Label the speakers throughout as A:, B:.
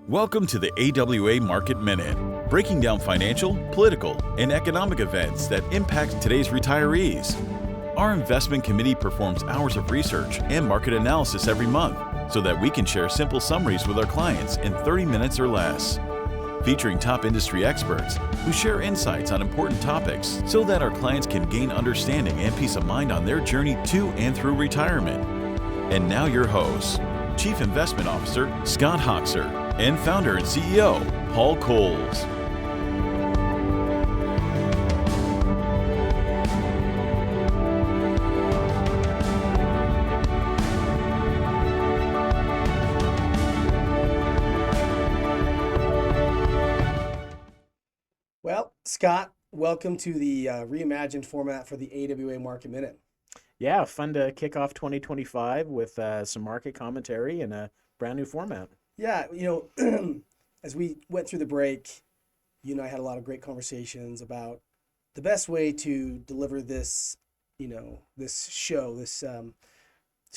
A: Welcome to the AWA Market Minute, breaking down financial, political, and economic events that impact today's retirees. Our investment committee performs hours of research and market analysis every month so that we can share simple summaries with our clients in 30 minutes or less. Featuring top industry experts who share insights on important topics so that our clients can gain understanding and peace of mind on their journey to and through retirement. And now your hosts, Chief Investment Officer Scott Hoxer and Founder and CEO Paul Coles.
B: Well, Scott, welcome to the reimagined format for the AWA Market Minute.
C: Yeah, fun to kick off 2025 with some market commentary and a brand new format.
B: Yeah, as we went through the break, you and I had a lot of great conversations about the best way to deliver this, this show, this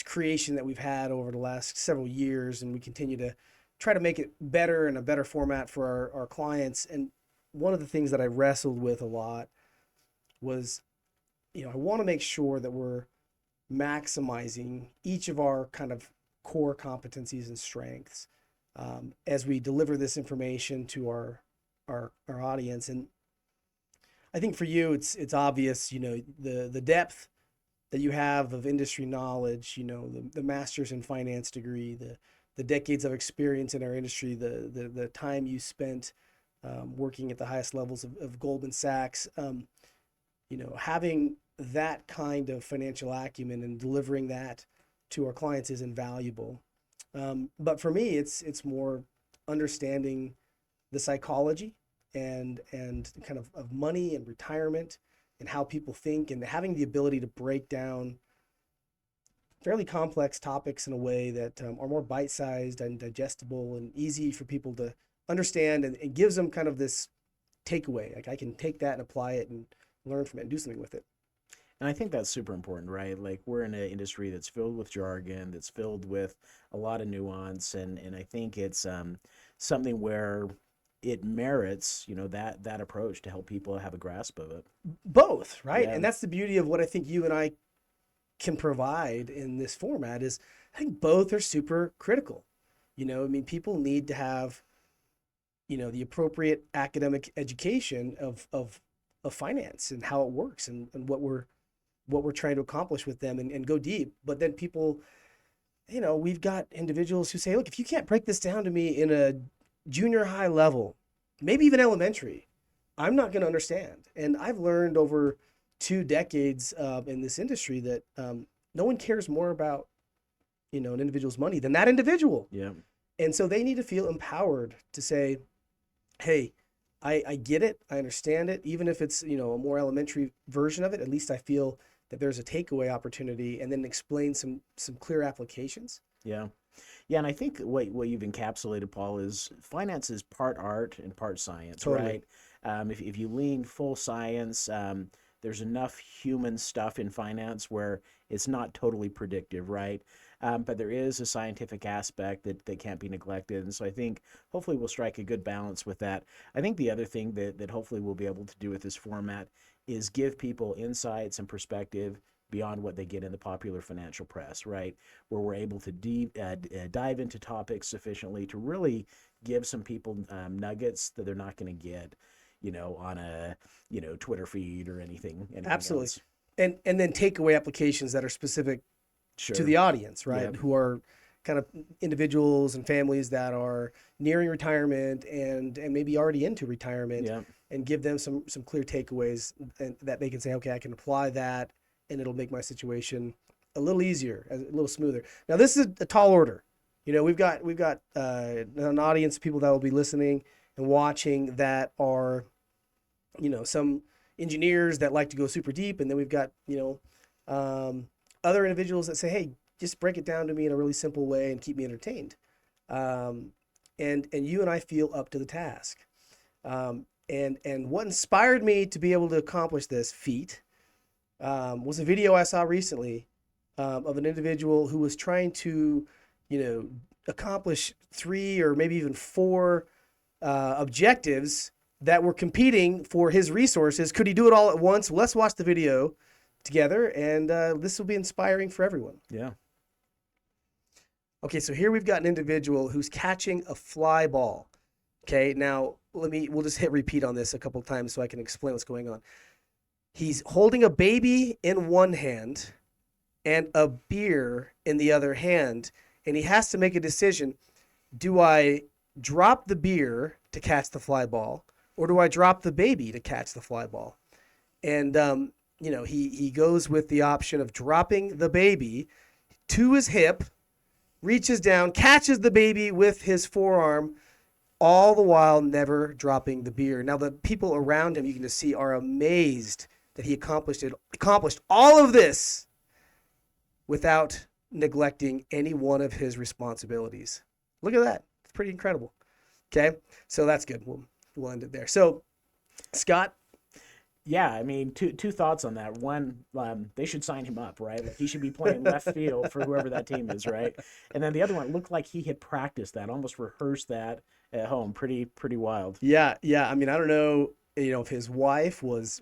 B: creation that we've had over the last several years, and we continue to try to make it better and a better format for our clients. And one of the things that I wrestled with a lot was, I want to make sure that we're maximizing each of our kind of core competencies and strengths as we deliver this information to our audience. And I think for you, it's obvious, the depth that you have of industry knowledge, the master's in finance degree, the decades of experience in our industry, the time you spent working at the highest levels of Goldman Sachs, having that kind of financial acumen and delivering that to our clients is invaluable. But for me, it's more understanding the psychology and kind of money and retirement and how people think, and having the ability to break down fairly complex topics in a way that are more bite-sized and digestible and easy for people to understand, and it gives them kind of this takeaway. Like, I can take that and apply it and learn from it and do something with it.
C: And I think that's super important, right? Like, we're in an industry that's filled with jargon, that's filled with a lot of nuance, and I think it's something where it merits, that approach to help people have a grasp of it.
B: Both, right?
C: Yeah.
B: And that's the beauty of what I think you and I can provide in this format is I think both are super critical. People need to have, the appropriate academic education of finance and how it works and what we're trying to accomplish with them and go deep. But then people, we've got individuals who say, look, if you can't break this down to me in a junior high level, maybe even elementary, I'm not going to understand. And I've learned over 2 decades in this industry that no one cares more about, an individual's money than that individual.
C: Yeah.
B: And so they need to feel empowered to say, hey, I get it, I understand it, even if it's, a more elementary version of it, at least I feel that there's a takeaway opportunity, and then explain some clear applications.
C: Yeah. Yeah, and I think what you've encapsulated, Paul, is finance is part art and part science,
B: Totally.
C: right? If you lean full science, there's enough human stuff in finance where it's not totally predictive, right? But there is a scientific aspect that can't be neglected. And so I think hopefully we'll strike a good balance with that. I think the other thing that hopefully we'll be able to do with this format is give people insights and perspective beyond what they get in the popular financial press, right? Where we're able to dive into topics sufficiently to really give some people nuggets that they're not going to get, on a, Twitter feed or anything
B: Absolutely.
C: else.
B: And then takeaway applications that are specific
C: Sure.
B: to the audience, right?
C: Yep.
B: Who are kind of individuals and families that are nearing retirement and maybe already into retirement,
C: Yep.
B: and give them some clear takeaways and that they can say, okay, I can apply that and it'll make my situation a little easier, a little smoother. Now, this is a tall order. We've got an audience of people that will be listening and watching that are, some engineers that like to go super deep, and then we've got, other individuals that say, hey, just break it down to me in a really simple way and keep me entertained. And you and I feel up to the task. And what inspired me to be able to accomplish this feat was a video I saw recently of an individual who was trying to, accomplish 3 or maybe even 4 objectives that were competing for his resources. Could he do it all at once? Let's watch the video together, and this will be inspiring for everyone.
C: Yeah.
B: Okay, so here we've got an individual who's catching a fly ball. Okay, now we'll just hit repeat on this a couple times so I can explain what's going on. He's holding a baby in one hand and a beer in the other hand, and he has to make a decision. Do I drop the beer to catch the fly ball, or do I drop the baby to catch the fly ball? And he goes with the option of dropping the baby to his hip, reaches down, catches the baby with his forearm, all the while never dropping the beer. Now the people around him, you can just see, are amazed that he accomplished all of this without neglecting any one of his responsibilities. Look at that. It's pretty incredible. Okay, so that's good. We'll end it there. So, Scott?
C: Yeah, I mean, two thoughts on that. One, they should sign him up, right? Like, he should be playing left field for whoever that team is, right? And then the other one looked like he had practiced that, almost rehearsed that at home. Pretty wild.
B: Yeah. I mean, I don't know, if his wife was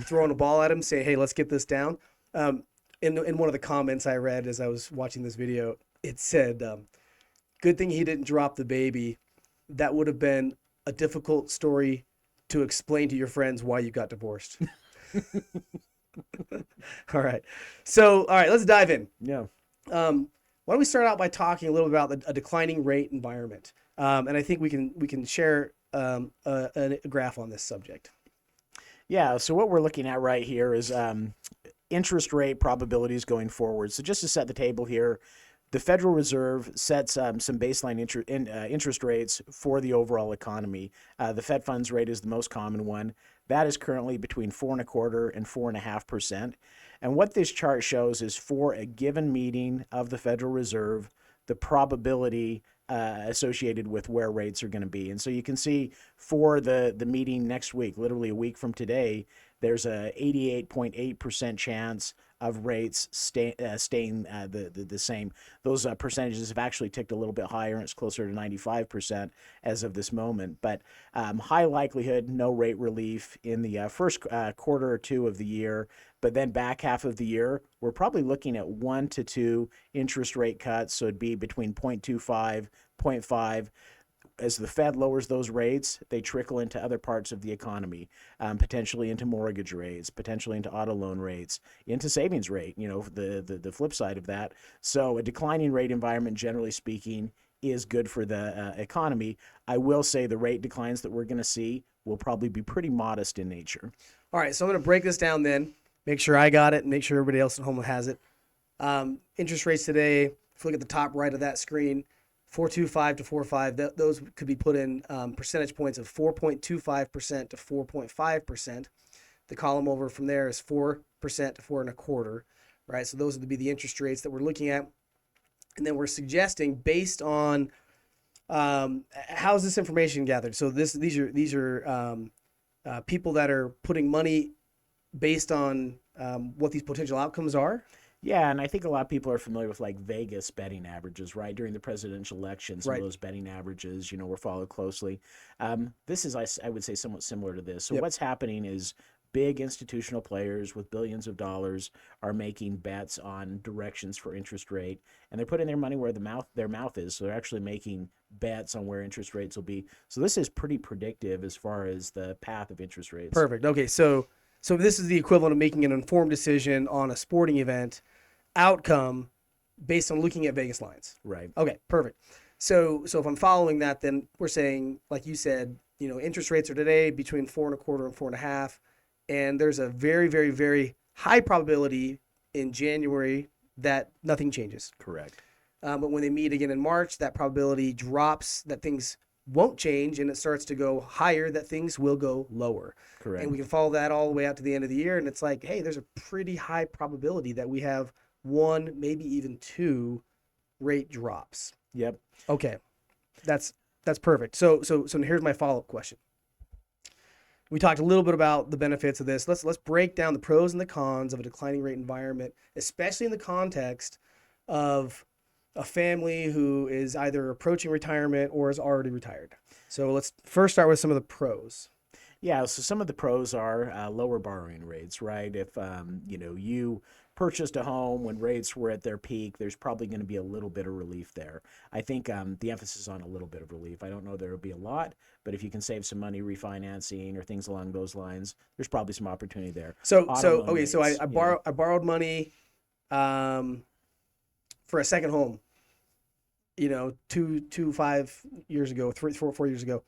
B: throwing a ball at him, saying, "Hey, let's get this down." In one of the comments I read as I was watching this video, it said, "Good thing he didn't drop the baby. That would have been a difficult story to explain to your friends why you got divorced." All right. So, let's dive in.
C: Yeah.
B: Why don't we start out by talking a little about a declining rate environment? And I think we can share a graph on this subject.
C: Yeah. So what we're looking at right here is interest rate probabilities going forward. So just to set the table here, the Federal Reserve sets some baseline interest rates for the overall economy. The Fed funds rate is the most common one. That is currently between 4.25% and 4.5%. And what this chart shows is for a given meeting of the Federal Reserve, the probability associated with where rates are going to be. And so you can see for the meeting next week, literally a week from today, there's a 88.8% chance of rates staying the same. Those percentages have actually ticked a little bit higher, and it's closer to 95% as of this moment. But high likelihood, no rate relief in the first quarter or two of the year. But then back half of the year, we're probably looking at 1 to 2 interest rate cuts. So it'd be between 0.25, 0.5. As the Fed lowers those rates, they trickle into other parts of the economy, potentially into mortgage rates, potentially into auto loan rates, into savings rate, the flip side of that. So a declining rate environment, generally speaking, is good for the economy. I will say the rate declines that we're going to see will probably be pretty modest in nature.
B: All right, so I'm going to break this down then, make sure I got it, and make sure everybody else at home has it. Interest rates today, if you look at the top right of that screen, 4.25 to 4.5, those could be put in percentage points of 4.25% to 4.5%. The column over from there is 4% to 4.25%, right? So those would be the interest rates that we're looking at. And then we're suggesting, based on how is this information gathered? So these are people that are putting money based on what these potential outcomes are.
C: Yeah, and I think a lot of people are familiar with like Vegas betting averages, right? During the presidential election, some
B: Right.
C: of those betting averages, were followed closely. This is, I would say, somewhat similar to this. So
B: Yep.
C: what's happening is big institutional players with billions of dollars are making bets on directions for interest rate, and they're putting their money where their mouth is. So they're actually making bets on where interest rates will be. So this is pretty predictive as far as the path of interest rates.
B: Perfect. Okay, so this is the equivalent of making an informed decision on a sporting event outcome based on looking at Vegas lines.
C: Right.
B: Okay, perfect. So if I'm following that, then we're saying, like you said, interest rates are today between 4.25 and 4.5, and there's a very, very, very high probability in January that nothing changes.
C: Correct.
B: But when they meet again in March, that probability drops, that things won't change, and it starts to go higher, that things will go lower.
C: Correct.
B: And we can follow that all the way out to the end of the year, and it's like, hey, there's a pretty high probability that we have 1, maybe even 2 rate drops.
C: Yep.
B: Okay, that's perfect. So here's my follow-up question. We talked a little bit about the benefits of this. Let's break down the pros and the cons of a declining rate environment, especially in the context of a family who is either approaching retirement or is already retired. So let's first start with some of the pros.
C: Yeah, so some of the pros are lower borrowing rates, right? If you purchased a home when rates were at their peak, there's probably going to be a little bit of relief there. I think the emphasis on a little bit of relief. I don't know there will be a lot, but if you can save some money refinancing or things along those lines, there's probably some opportunity there.
B: So
C: Auto
B: so
C: loan
B: okay, so
C: rates,
B: I borrowed money for a second home. 5 years ago, 4 years ago.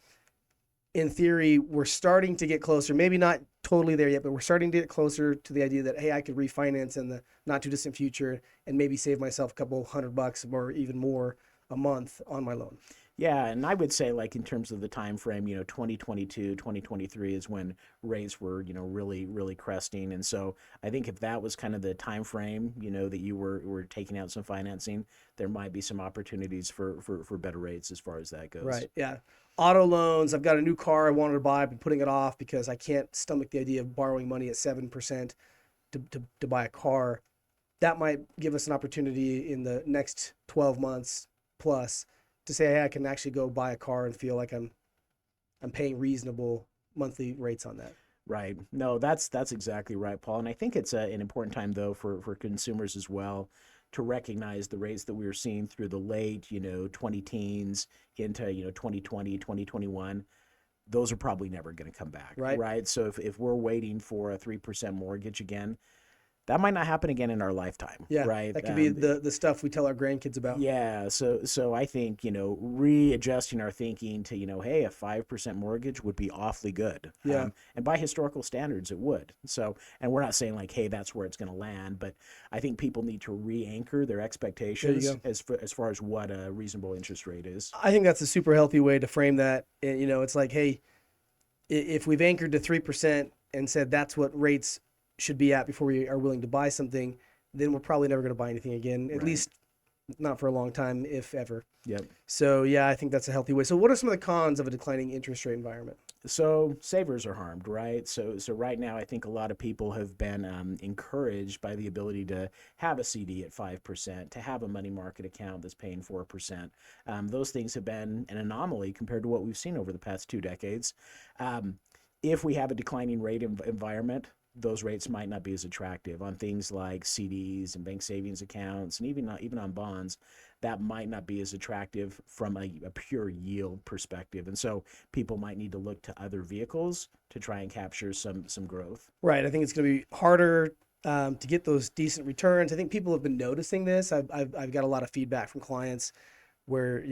B: In theory, we're starting to get closer. Maybe not totally there yet, but we're starting to get closer to the idea that, hey, I could refinance in the not too distant future and maybe save myself a couple $100 or even more a month on my loan.
C: Yeah, and I would say like in terms of the time frame, 2022, 2023 is when rates were, really really cresting. And so I think if that was kind of the time frame, that you were taking out some financing, there might be some opportunities for better rates as far as that goes.
B: Right. Yeah. Auto loans. I've got a new car I wanted to buy. I've been putting it off because I can't stomach the idea of borrowing money at 7% to buy a car. That might give us an opportunity in the next 12 months plus to say, hey, I can actually go buy a car and feel like I'm paying reasonable monthly rates on that.
C: Right. No, that's exactly right, Paul. And I think it's an important time though for consumers as well to recognize the rates that we were seeing through the late, 20 teens into, 2020, 2021. Those are probably never going to come back.
B: Right.
C: So if we're waiting for a 3% mortgage again, that might not happen again in our lifetime.
B: Yeah.
C: Right.
B: That could be the stuff we tell our grandkids about.
C: Yeah. So I think, readjusting our thinking to, hey, a 5% mortgage would be awfully good.
B: Yeah.
C: And by historical standards, it would. So, and we're not saying like, hey, that's where it's going to land, but I think people need to re-anchor their expectations as far as what a reasonable interest rate is.
B: I think that's a super healthy way to frame that. It's like, hey, if we've anchored to 3% and said that's what rates should be at before we are willing to buy something, then we're probably never going to buy anything again, at least not for a long time, if ever.
C: Yep.
B: So yeah, I think that's a healthy way. So what are some of the cons of a declining interest rate environment?
C: So savers are harmed, right? So right now, I think a lot of people have been encouraged by the ability to have a CD at 5%, to have a money market account that's paying 4%. Those things have been an anomaly compared to what we've seen over the past 2 decades. If we have a declining rate environment, those rates might not be as attractive on things like CDs and bank savings accounts, and even on bonds. That might not be as attractive from a pure yield perspective, and so people might need to look to other vehicles to try and capture some growth.
B: Right. I think it's going to be harder to get those decent returns. I think people have been noticing this. I've got a lot of feedback from clients where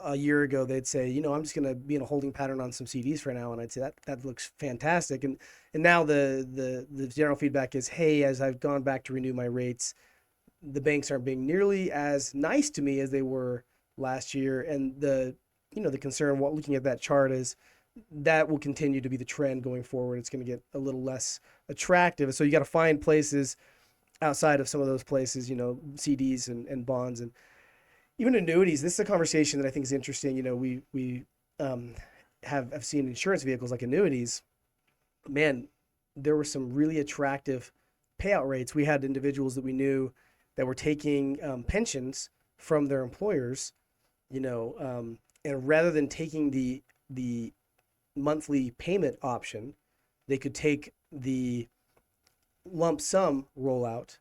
B: a year ago they'd say, I'm just going to be in a holding pattern on some CDs for now, and I'd say that looks fantastic. And now the general feedback is, hey, as I've gone back to renew my rates, the banks aren't being nearly as nice to me as they were last year. And the concern while looking at that chart is that will continue to be the trend going forward. It's going to get a little less attractive. So you got to find places outside of some of those places, CDs and bonds and even annuities. This is a conversation that I think is interesting. We have seen insurance vehicles like annuities. Man, there were some really attractive payout rates. We had individuals that we knew that were taking pensions from their employers, and rather than taking the monthly payment option, they could take the lump sum rollout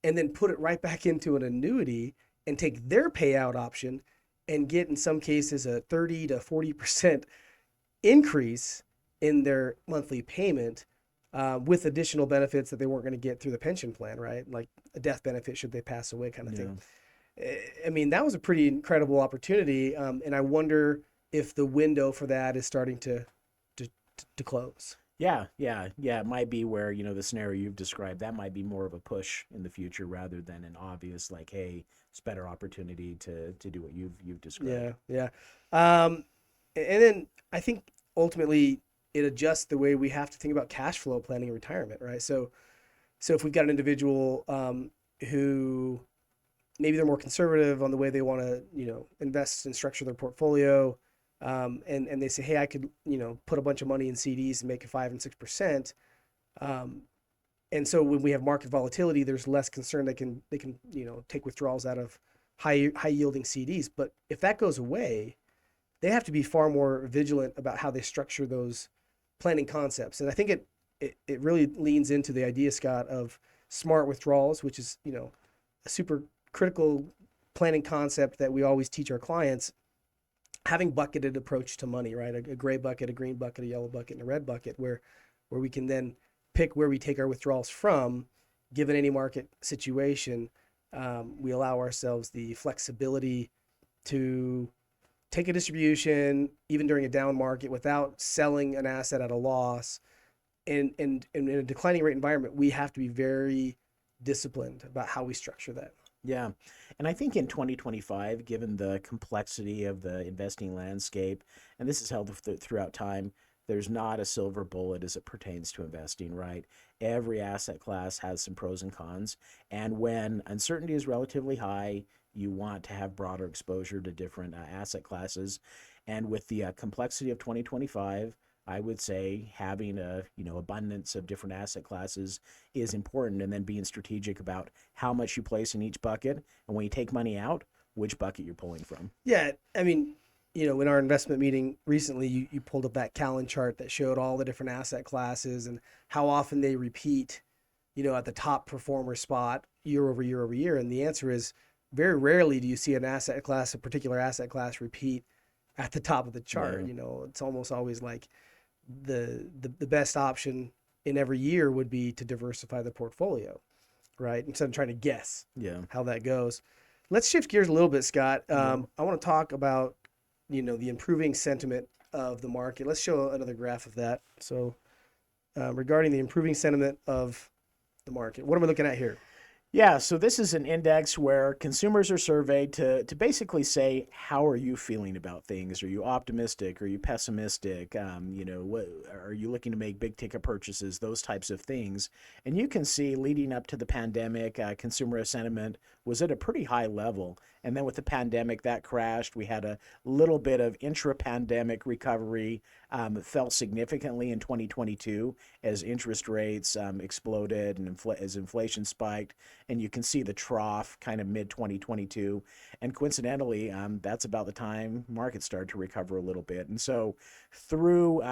B: and then put it right back into an annuity and take their payout option and get, in some cases, a 30 to 40% increase in their monthly payment with additional benefits that they weren't going to get through the pension plan, right? Like a death benefit should they pass away kind of thing. I mean, that was a pretty incredible opportunity. And I wonder if the window for that is starting to close.
C: Yeah. It might be where, the scenario you've described, that might be more of a push in the future rather than an obvious, like, hey, it's better opportunity to do what you've described.
B: Yeah. And then I think ultimately it adjusts the way we have to think about cash flow planning in retirement, right? So if we've got an individual who maybe they're more conservative on the way they want to, invest and structure their portfolio, and they say, hey, I could, put a bunch of money in CDs and make it 5 and 6%. And so when we have market volatility, there's less concern they can take withdrawals out of high yielding CDs. But if that goes away, they have to be far more vigilant about how they structure those planning concepts. And I think it really leans into the idea, Scott, of smart withdrawals, which is, a super critical planning concept that we always teach our clients. Having bucketed approach to money, right? A gray bucket, a green bucket, a yellow bucket, and a red bucket, where we can then pick where we take our withdrawals from, given any market situation. We allow ourselves the flexibility to take a distribution even during a down market without selling an asset at a loss. And in a declining rate environment, we have to be very disciplined about how we structure that.
C: Yeah. And I think in 2025, given the complexity of the investing landscape, and this is held throughout time, there's not a silver bullet as it pertains to investing, right? Every asset class has some pros and cons. And when uncertainty is relatively high, you want to have broader exposure to different asset classes. And with the complexity of 2025, I would say having a abundance of different asset classes is important, and then being strategic about how much you place in each bucket, and when you take money out, which bucket you're pulling from.
B: Yeah, I mean, in our investment meeting recently, you pulled up that Callan chart that showed all the different asset classes and how often they repeat, at the top performer spot year over year over year. And the answer is very rarely do you see a particular asset class repeat at the top of the chart.
C: Yeah.
B: It's almost always like the best option in every year would be to diversify the portfolio, right? Instead of trying to guess how that goes. Let's shift gears a little bit, Scott. I want to talk about, the improving sentiment of the market. Let's show another graph of that. So regarding the improving sentiment of the market, what am I looking at here?
C: Yeah, so this is an index where consumers are surveyed to basically say, how are you feeling about things? Are you optimistic? Are you pessimistic? What are you looking to make big ticket purchases? Those types of things. And you can see leading up to the pandemic, consumer sentiment was at a pretty high level. And then with the pandemic, that crashed. We had a little bit of intra-pandemic recovery. Fell significantly in 2022 as interest rates exploded and as inflation spiked. And you can see the trough kind of mid-2022. And coincidentally, that's about the time markets started to recover a little bit. And so through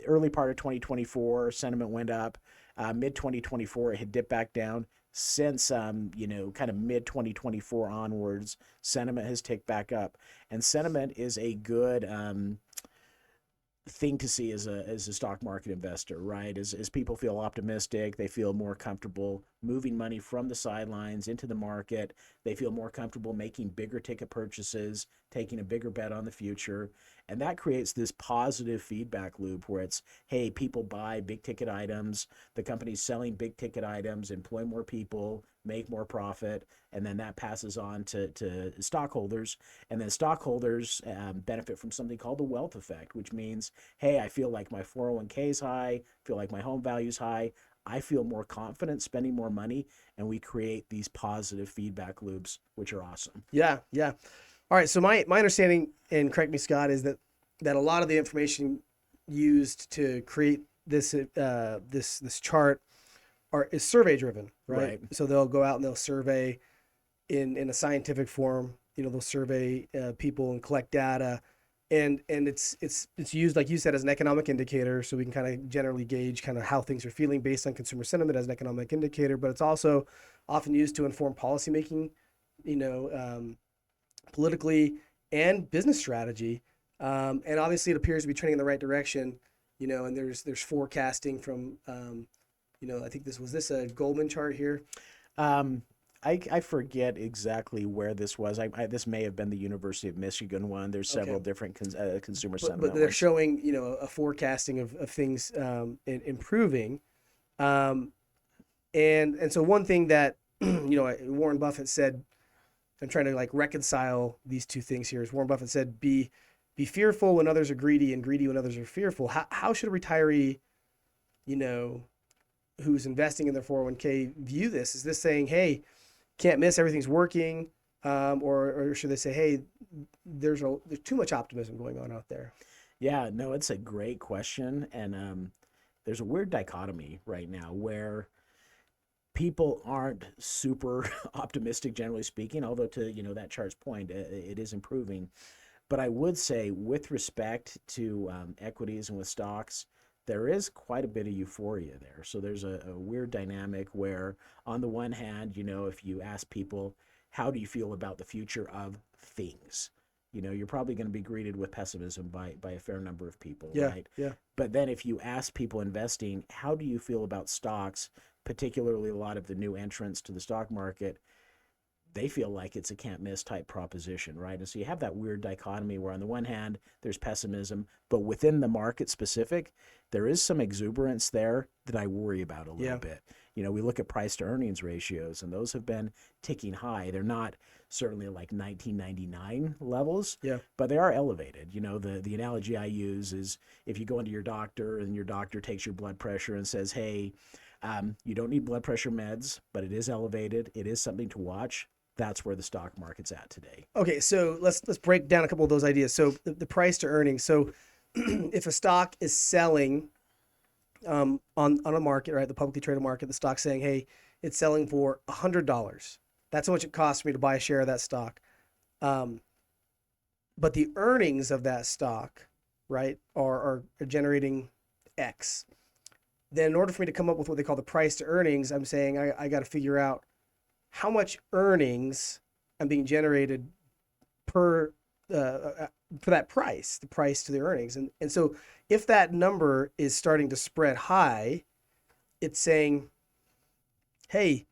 C: early part of 2024, sentiment went up. Mid-2024, it had dipped back down. Since, kind of mid-2024 onwards, sentiment has ticked back up. And sentiment is a good thing to see as a stock market investor, right? As people feel optimistic, they feel more comfortable moving money from the sidelines into the market. They feel more comfortable making bigger ticket purchases, taking a bigger bet on the future. And that creates this positive feedback loop where it's, hey, people buy big ticket items, the company's selling big ticket items, employ more people, make more profit, and then that passes on to stockholders. And then stockholders benefit from something called the wealth effect, which means, hey, I feel like my 401k is high, feel like my home value is high, I feel more confident spending more money, and we create these positive feedback loops, which are awesome.
B: Yeah. All right, so my understanding, and correct me, Scott, is that a lot of the information used to create this this chart is survey driven, right? So they'll go out and they'll survey in a scientific form. They'll survey people and collect data, and it's used, like you said, as an economic indicator, so we can kind of generally gauge kind of how things are feeling based on consumer sentiment as an economic indicator. But it's also often used to inform policymaking, politically and business strategy. And obviously it appears to be trending in the right direction, and there's forecasting from, I think this was a Goldman chart here.
C: I forget exactly where this was. This may have been the University of Michigan one. There's several different consumer sentiment
B: but they're
C: ones.
B: showing, a forecasting of things improving. And so one thing that, Warren Buffett said, I'm trying to reconcile these two things here, is Warren Buffett said, be fearful when others are greedy and greedy when others are fearful. How should a retiree, who's investing in their 401k view this? Is this saying, hey, can't miss, everything's working? Or should they say, hey, there's too much optimism going on out there?
C: Yeah, no, it's a great question. And there's a weird dichotomy right now where people aren't super optimistic, generally speaking, although to, that chart's point, it is improving. But I would say with respect to equities and with stocks, there is quite a bit of euphoria there. So there's a weird dynamic where, on the one hand, if you ask people, how do you feel about the future of things? You're probably going to be greeted with pessimism by a fair number of people,
B: Yeah,
C: right?
B: yeah.
C: But then if you ask people investing, how do you feel about stocks, particularly a lot of the new entrants to the stock market, they feel like it's a can't miss type proposition, right? And so you have that weird dichotomy where on the one hand, there's pessimism, but within the market specific, there is some exuberance there that I worry about a little bit. We look at price to earnings ratios, and those have been ticking high. They're not certainly like 1999 levels, but they are elevated. The analogy I use is if you go into your doctor and your doctor takes your blood pressure and says, hey, you don't need blood pressure meds, but it is elevated. It is something to watch. That's where the stock market's at today.
B: Okay, so let's break down a couple of those ideas. So the price to earnings. So if a stock is selling on a market, right, the publicly traded market, the stock's saying, hey, it's selling for $100. That's how much it costs me to buy a share of that stock. But the earnings of that stock, right, are generating X. Then in order for me to come up with what they call the price to earnings, I'm saying I got to figure out how much earnings I'm being generated per for that price, the price to the earnings. And so if that number is starting to spread high, it's saying, hey,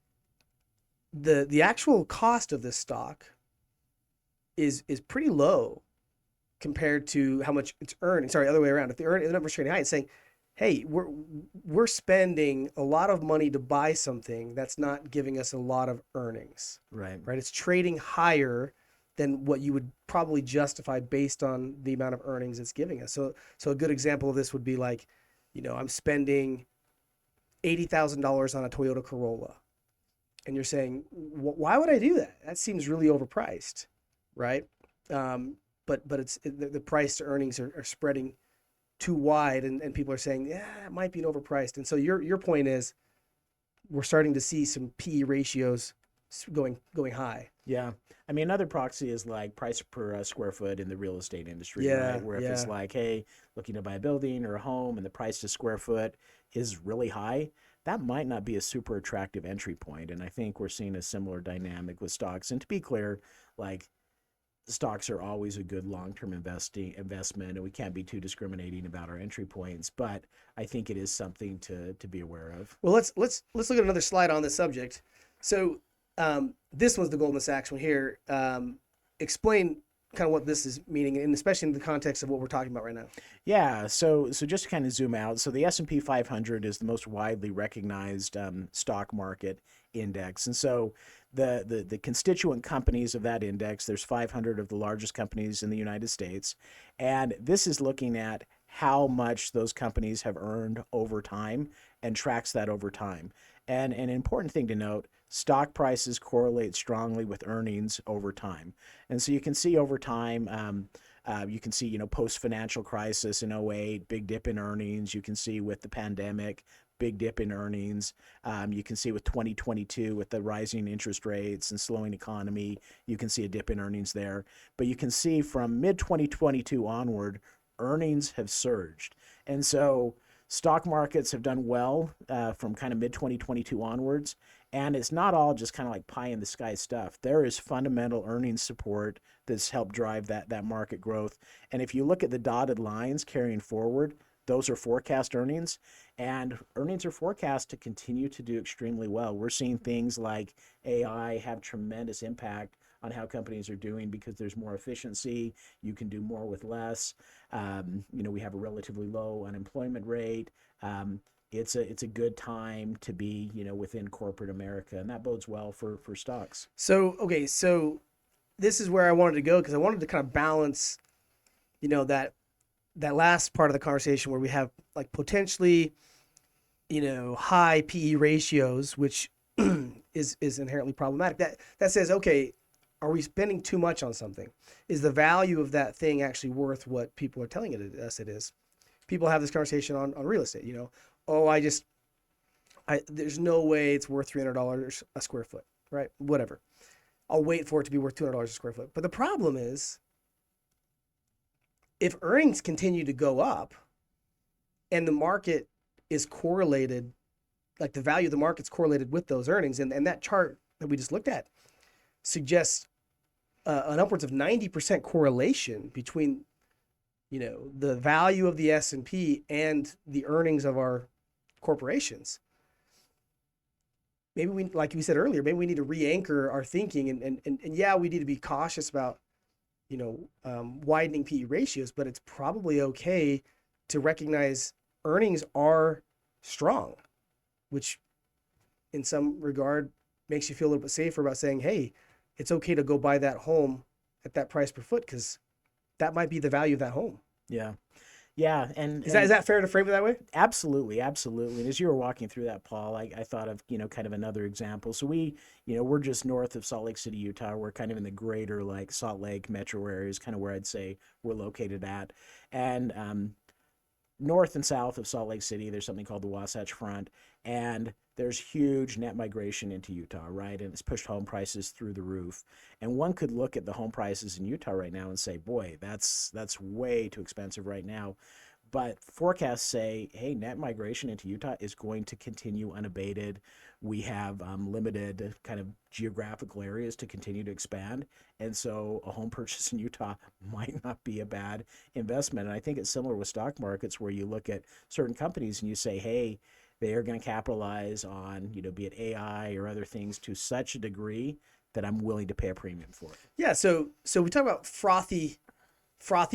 B: the actual cost of this stock is pretty low compared to how much it's earning. Sorry, other way around. If the number's trading high, it's saying, hey, we're spending a lot of money to buy something that's not giving us a lot of earnings.
C: Right.
B: It's trading higher than what you would probably justify based on the amount of earnings it's giving us. So a good example of this would be like, I'm spending $80,000 on a Toyota Corolla, and you're saying, why would I do that? That seems really overpriced, right? But the price to earnings are spreading too wide, and people are saying, yeah, it might be overpriced. And so your point is, we're starting to see some PE ratios going high.
C: Yeah. I mean, another proxy is like price per square foot in the real estate industry,
B: Yeah,
C: right? Where if it's like, hey, looking to buy a building or a home and the price to square foot is really high, that might not be a super attractive entry point. And I think we're seeing a similar dynamic with stocks. And to be clear, like, stocks are always a good long-term investment, and we can't be too discriminating about our entry points. But I think it is something to be aware of.
B: Well, let's look at another slide on this subject. So this was the Goldman Sachs one here. Explain kind of what this is meaning, and especially in the context of what we're talking about right now.
C: Yeah, so just to kind of zoom out, so the S&P 500 is the most widely recognized stock market index, and so the constituent companies of that index, there's 500 of the largest companies in the United States, and this is looking at how much those companies have earned over time and tracks that over time. And an important thing to note, stock prices correlate strongly with earnings over time. And so you can see over time, you can see, post-financial crisis in 2008, big dip in earnings. You can see with the pandemic, big dip in earnings. You can see with 2022, with the rising interest rates and slowing economy, you can see a dip in earnings there. But you can see from mid-2022 onward, earnings have surged. And so stock markets have done well from kind of mid-2022 onwards. And it's not all just kind of like pie in the sky stuff. There is fundamental earnings support that's helped drive that market growth. And if you look at the dotted lines carrying forward, those are forecast earnings, and earnings are forecast to continue to do extremely well. We're seeing things like AI have tremendous impact on how companies are doing because there's more efficiency. You can do more with less. We have a relatively low unemployment rate. It's a good time to be, within corporate America, and that bodes well for stocks.
B: So this is where I wanted to go, because I wanted to kind of balance, that last part of the conversation where we have like potentially, high PE ratios, which is inherently problematic. That says, okay, are we spending too much on something? Is the value of that thing actually worth what people are telling us it is? People have this conversation on real estate, oh, I there's no way it's worth $300 a square foot, right? Whatever. I'll wait for it to be worth $200 a square foot. But the problem is, if earnings continue to go up and the market is correlated, like the value of the market's correlated with those earnings, and that chart that we just looked at suggests an upwards of 90% correlation between, the value of the S&P and the earnings of our corporations. Maybe we, like we said earlier, maybe we need to re-anchor our thinking, and yeah, we need to be cautious about, widening PE ratios, but it's probably okay to recognize earnings are strong, which in some regard makes you feel a little bit safer about saying, hey, it's okay to go buy that home at that price per foot, because that might be the value of that home.
C: Yeah. Yeah. And
B: is that fair to frame it that way?
C: Absolutely. Absolutely. And as you were walking through that, Paul, I thought of, kind of another example. So we're just north of Salt Lake City, Utah. We're kind of in the greater like Salt Lake metro area is kind of where I'd say we're located at. And north and south of Salt Lake City, there's something called the Wasatch Front, and there's huge net migration into Utah, right? And it's pushed home prices through the roof. And one could look at the home prices in Utah right now and say, boy, that's way too expensive right now. But forecasts say, hey, net migration into Utah is going to continue unabated. We have limited kind of geographical areas to continue to expand. And so a home purchase in Utah might not be a bad investment. And I think it's similar with stock markets, where you look at certain companies and you say, hey, they are going to capitalize on, be it AI or other things to such a degree that I'm willing to pay a premium for it.
B: Yeah. So we talk about frothy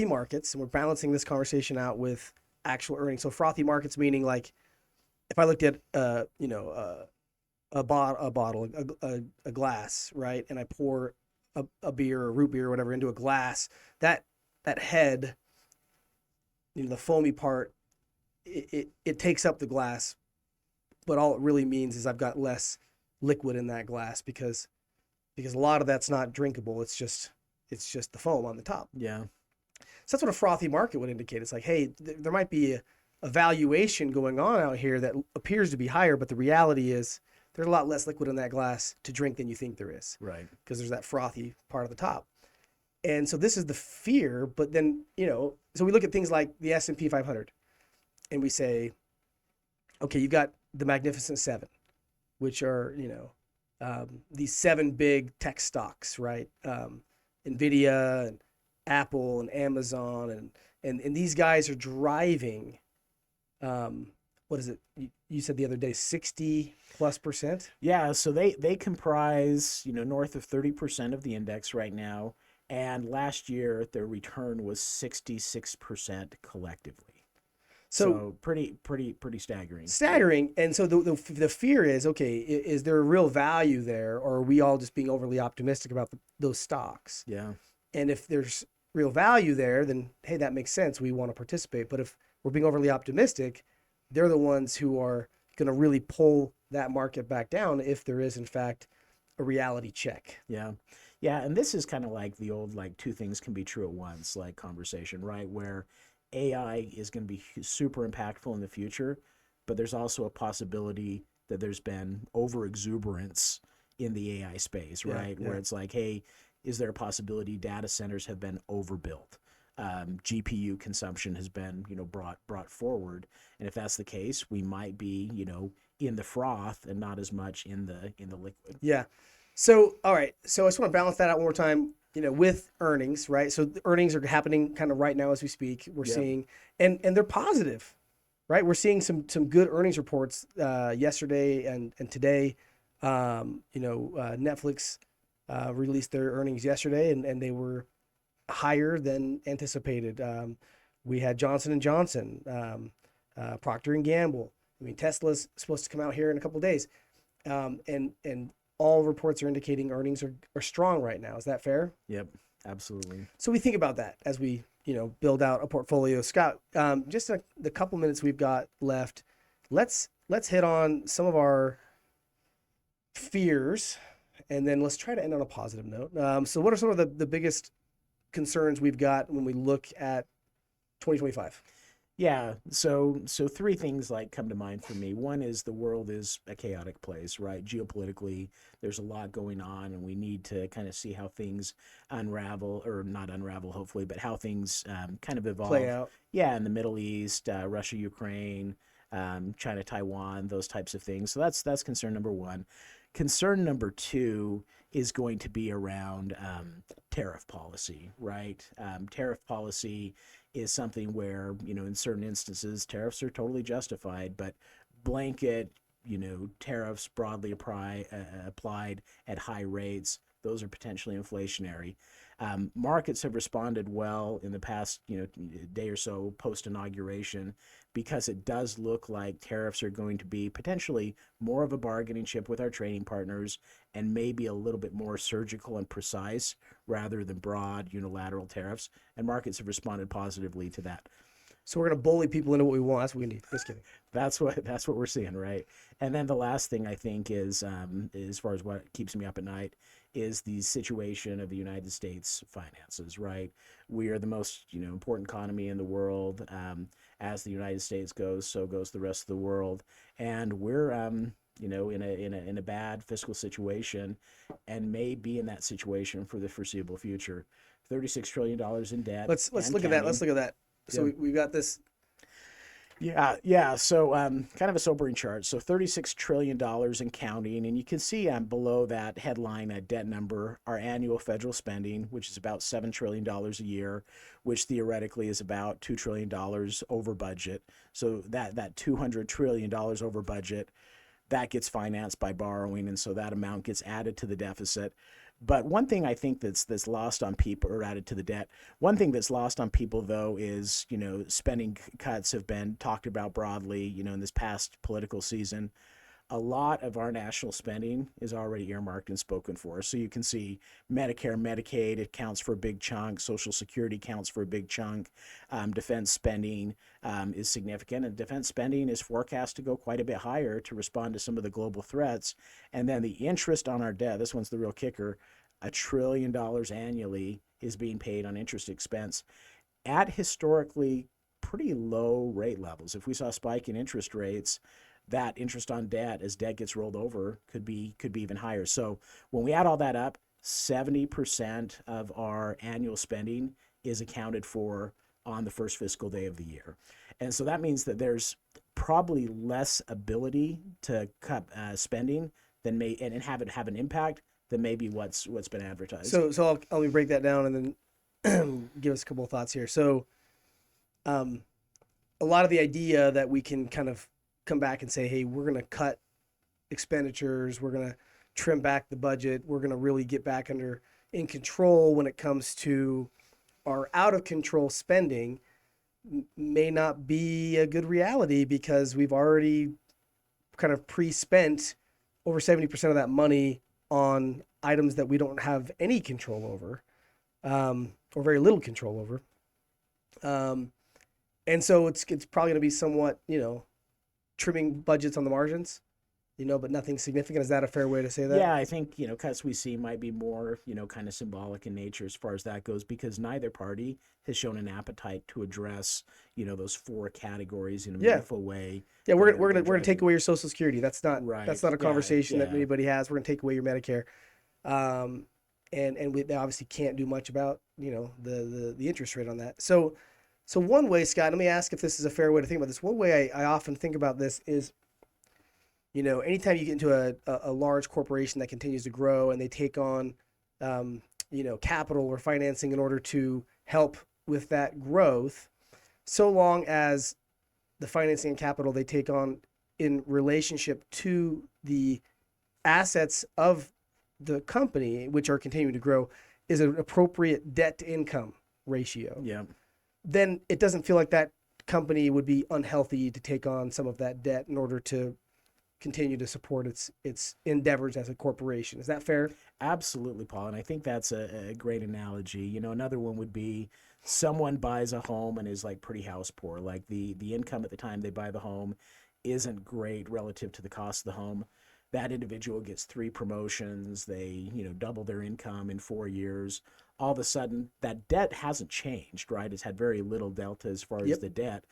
B: markets, and we're balancing this conversation out with actual earnings. So frothy markets meaning, like, if I looked at a bottle, a glass, right, and I pour a beer or root beer or whatever into a glass, that head, the foamy part, it takes up the glass, but all it really means is I've got less liquid in that glass, because a lot of that's not drinkable. It's just the foam on the top.
C: Yeah.
B: So that's what a frothy market would indicate. It's like, hey, there might be a valuation going on out here that appears to be higher, but the reality is there's a lot less liquid in that glass to drink than you think there is.
C: Right.
B: Because there's that frothy part of the top. And so this is the fear, but then, so we look at things like the S&P 500, and we say, okay, you've got the Magnificent Seven, which are, these 7 big tech stocks, right? NVIDIA and Apple and Amazon, and these guys are driving, what is it? You said the other day, 60+%?
C: Yeah, so they comprise, north of 30% of the index right now, and last year their return was 66% collectively. So pretty staggering.
B: Staggering. And so the fear is, okay, is there a real value there, or are we all just being overly optimistic about those stocks?
C: Yeah.
B: And if there's real value there, then, hey, that makes sense. We want to participate. But if we're being overly optimistic, they're the ones who are going to really pull that market back down if there is, in fact, a reality check.
C: Yeah. Yeah. And this is kind of like the old, like, two things can be true at once, like, conversation, right? Where AI is going to be super impactful in the future, but there's also a possibility that there's been over exuberance in the AI space, right?
B: Yeah.
C: Where it's like, hey, is there a possibility data centers have been overbuilt? GPU consumption has been, brought forward, and if that's the case, we might be, in the froth and not as much in the liquid.
B: Yeah. So all right. So I just want to balance that out one more time. With earnings, right? So the earnings are happening kind of right now as we speak. We're seeing, and they're positive, right? We're seeing some good earnings reports yesterday and today. Netflix released their earnings yesterday, and they were higher than anticipated. We had Johnson & Johnson, Procter & Gamble. I mean, Tesla's supposed to come out here in a couple of days. And all reports are indicating earnings are strong right now. Is that fair?
C: Yep, absolutely.
B: So we think about that as we, build out a portfolio. Scott, just the couple minutes we've got left, let's hit on some of our fears, and then let's try to end on a positive note. So what are some of the biggest concerns we've got when we look at 2025?
C: Yeah, so three things like come to mind for me. One is the world is a chaotic place, right? Geopolitically, there's a lot going on, and we need to kind of see how things unravel, or not unravel, hopefully, but how things kind of
B: Play
C: evolve.
B: out.
C: Yeah, in the Middle East, Russia, Ukraine, China, Taiwan, those types of things. So that's concern number one. Concern number two is going to be around tariff policy, right? Tariff policy is something where, in certain instances, tariffs are totally justified, but blanket, tariffs broadly applied at high rates, those are potentially inflationary. Markets have responded well in the past, day or so post inauguration, because it does look like tariffs are going to be potentially more of a bargaining chip with our trading partners, and maybe a little bit more surgical and precise rather than broad unilateral tariffs. And markets have responded positively to that.
B: So we're gonna bully people into what we want. That's what we need. Just kidding.
C: That's what we're seeing, right? And then the last thing I think is, as far as what keeps me up at night, is the situation of the United States finances, right? We are the most important economy in the world. As the United States goes, so goes the rest of the world, and we're in a bad fiscal situation, and may be in that situation for the foreseeable future. $36 trillion in debt.
B: Let's
C: and
B: look at that. Let's
C: counting.
B: look at that. So
C: Yeah.
B: we've got this.
C: Yeah. So, kind of a sobering chart. So, $36 trillion and counting, and you can see below that headline a debt number, our annual federal spending, which is about $7 trillion a year, which theoretically is about $2 trillion over budget. So that $200 trillion over budget, that gets financed by borrowing, and so that amount gets added to the deficit. But one thing I think that's lost on people, or added to the debt. One thing that's lost on people, though, is spending cuts have been talked about broadly. In this past political season, a lot of our national spending is already earmarked and spoken for. So you can see Medicare, Medicaid, it counts for a big chunk. Social Security counts for a big chunk. Defense spending is significant, and defense spending is forecast to go quite a bit higher to respond to some of the global threats. And then the interest on our debt, this one's the real kicker, $1 trillion annually is being paid on interest expense at historically pretty low rate levels. If we saw a spike in interest rates, that interest on debt, as debt gets rolled over, could be even higher. So when we add all that up, 70% of our annual spending is accounted for on the first fiscal day of the year. And so that means that there's probably less ability to cut spending than and have it have an impact than maybe what's been advertised.
B: So I'll let me break that down and then give us a couple of thoughts here. So, a lot of the idea that we can kind of come back and say, hey, we're going to cut expenditures, we're going to trim back the budget, we're going to really get back in control when it comes to our out of control spending, may not be a good reality, because we've already kind of pre-spent over 70% of that money on items that we don't have any control over, or very little control over. And so it's probably going to be somewhat, trimming budgets on the margins, but nothing significant. Is that a fair way to say that?
C: Yeah, I think, cuts we see might be more, kind of symbolic in nature as far as that goes, because neither party has shown an appetite to address, those four categories in a meaningful way.
B: Yeah, we're gonna take away your Social Security. That's not
C: Right.
B: That's not a conversation
C: Yeah.
B: that anybody has. We're gonna take away your Medicare, and they obviously can't do much about the interest rate on that. So one way, Scott, let me ask if this is a fair way to think about this. One way I often think about this is, anytime you get into a large corporation that continues to grow and they take on, capital or financing in order to help with that growth, so long as the financing and capital they take on in relationship to the assets of the company, which are continuing to grow, is an appropriate debt to income ratio.
C: Yeah.
B: Then it doesn't feel like that company would be unhealthy to take on some of that debt in order to continue to support its endeavors as a corporation. Is that fair?
C: Absolutely, Paul. And I think that's a great analogy. Another one would be someone buys a home and is like pretty house poor. Like the income at the time they buy the home isn't great relative to the cost of the home. That individual gets 3 promotions. They, double their income in 4 years. All of a sudden, that debt hasn't changed, right? It's had very little delta as far as the debt.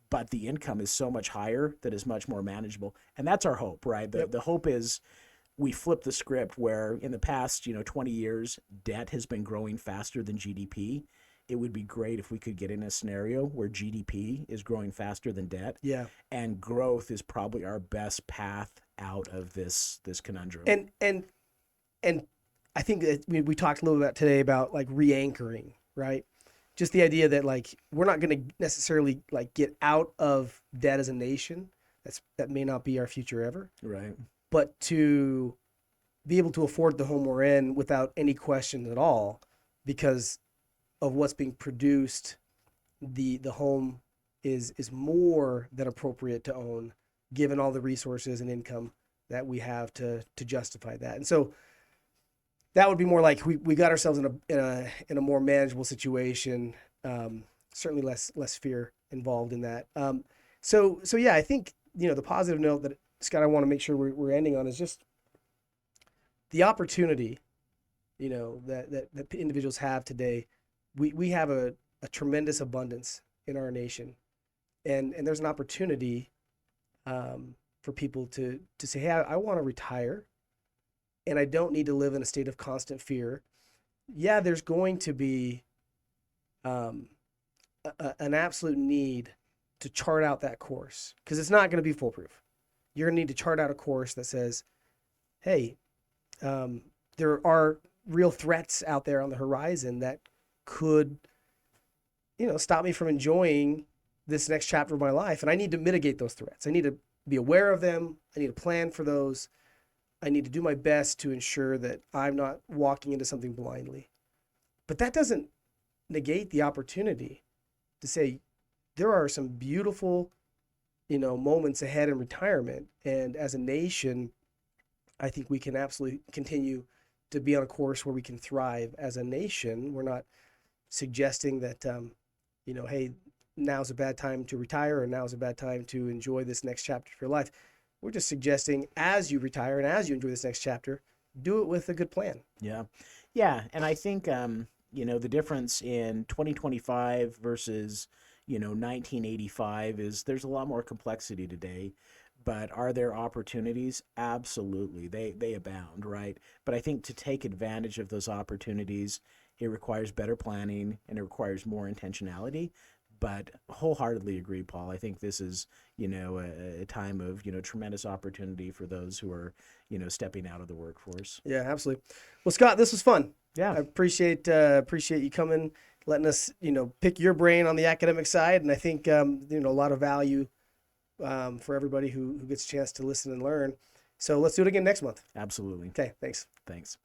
C: but the income is so much higher that is much more manageable. And that's our hope, right? The hope is we flip the script where in the past, 20 years, debt has been growing faster than GDP. It would be great if we could get in a scenario where GDP is growing faster than debt.
B: Yeah.
C: And growth is probably our best path out of this conundrum.
B: And I think that we talked a little bit today about like re-anchoring, right? Just the idea that like we're not going to necessarily like get out of debt as a nation. That may not be our future ever.
C: Right.
B: But to be able to afford the home we're in without any question at all, because of what's being produced, the home is more than appropriate to own, given all the resources and income that we have to justify that. And so that would be more like we got ourselves in a more manageable situation. Certainly less fear involved in that. So yeah, I think the positive note that Scott, I want to make sure we're ending on is just the opportunity, that individuals have today. We have a tremendous abundance in our nation, and there's an opportunity for people to say, hey, I want to retire, and I don't need to live in a state of constant fear. Yeah, there's going to be an absolute need to chart out that course, because it's not going to be foolproof. You're going to need to chart out a course that says, hey, there are real threats out there on the horizon that could, stop me from enjoying this next chapter of my life. And I need to mitigate those threats. I need to be aware of them. I need to plan for those. I need to do my best to ensure that I'm not walking into something blindly. But that doesn't negate the opportunity to say there are some beautiful, moments ahead in retirement. And as a nation, I think we can absolutely continue to be on a course where we can thrive as a nation. We're not suggesting that, hey, now's a bad time to retire or now's a bad time to enjoy this next chapter of your life. We're just suggesting as you retire and as you enjoy this next chapter, do it with a good plan.
C: Yeah. Yeah. And I think, the difference in 2025 versus, 1985 is there's a lot more complexity today. But are there opportunities? Absolutely. They abound, right? But I think to take advantage of those opportunities, it requires better planning and it requires more intentionality. But wholeheartedly agree, Paul. I think this is, a time of, tremendous opportunity for those who are, stepping out of the workforce.
B: Yeah, absolutely. Well, Scott, this was fun.
C: Yeah.
B: I appreciate you coming, letting us, pick your brain on the academic side. And I think, a lot of value for everybody who gets a chance to listen and learn. So let's do it again next month.
C: Absolutely.
B: Okay, thanks.
C: Thanks.